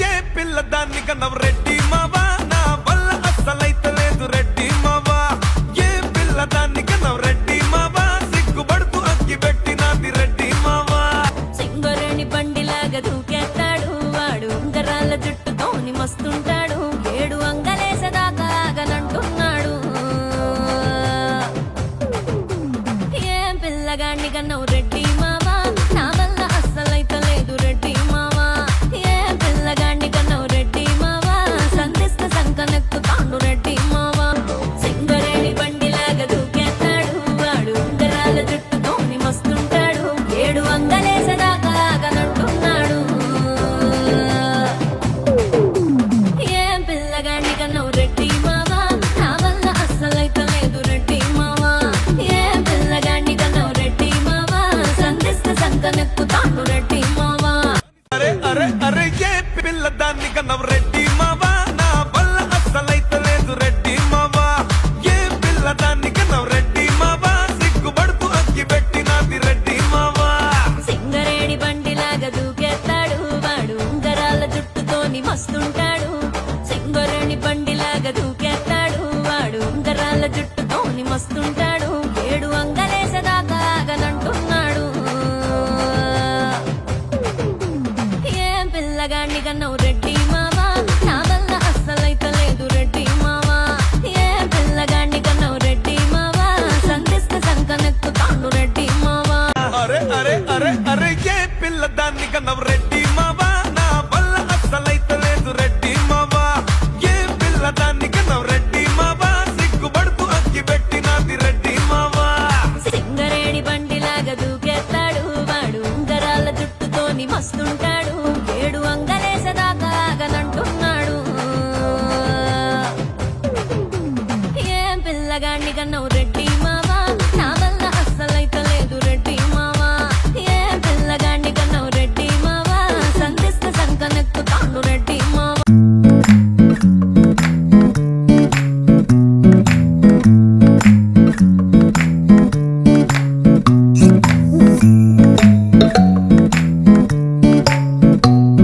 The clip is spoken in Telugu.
ఏ పిల్లదాన్ని కన్నవ్ రెడ్డి మావా నా వల్ల అస్సలైతే లేదు రెడ్డి మావా ఏ పిల్లదాన్ని కన్నవ్ రెడ్డి మావా సిగ్గుపడుతూ అక్కి పెట్టినది రెడ్డి మావా సింగరేణి బండిలాగా దూకేస్తాడు వాడు ఉంగరాల జుట్టుతోని మస్తుంటాడు 7 అంగలేసేదాకా ఆగనంటున్నాడు ఏం పిల్లగాన్ని కన్నవ్ రెడ్డి మావా నా వల్ల అస్సలైతే లేదు రెడ్డి మావా ఏం పిల్లగాన్ని కన్నవ్ రెడ్డి మావా సంధిస్తే సంకనెక్కుతాడు రెడ్డి మావా సింగరేణి బండిలాగా దూకేస్తాడు వాడు ఉంగరాల జుట్టుతోని మస్తుంటాడు 7 అంగలేసేదాకా ఆగనంటున్నాడు ఏం పిల్లగాన్ని కన్నవ్ రెడ్డి మావా నా వల్ల అస్సలైతే లేదు రెడ్డి మావా ఏం పిల్లగాన్ని కన్నవ్ రెడ్డి మావా సంధిస్తే సంకనెక్కుతాడు రెడ్డి మావా అరే అరే అరే ఏ పిల్లదాన్ని కన్నవ్ రెడ్డి మావా నా వల్ల అస్సలైతే లేదు రెడ్డి మావా ఏ పిల్లదాన్ని కన్నవ్ రెడ్డి మావా సిగ్గుపడుతూ అక్కి పెట్టినది రెడ్డి మావా సింగరేణి బండిలాగా దూకేస్తాడు వాడు ఉంగరాల జుట్టుతోని మస్తుంటాడు సింగరేణి బండిలాగా దూకేస్తాడు వాడు ఉంగరాల జుట్టుతోని మస్తుంటాడు 7 అంగలేసేదాకా ఆగనంటున్నాడు ఏం పిల్లగాన్ని కన్నవ్ రెడ్డి మావా నా వల్ల అస్సలైతే లేదు రెడ్డి మావా ఏం పిల్లగాన్ని కన్నవ్ రెడ్డి మావా సంధిస్తే సంకనెక్కుతాడు రెడ్డి మావా అరే అరే అరే అరే ఏ పిల్లదాన్ని కన్నవ్ రెడ్డి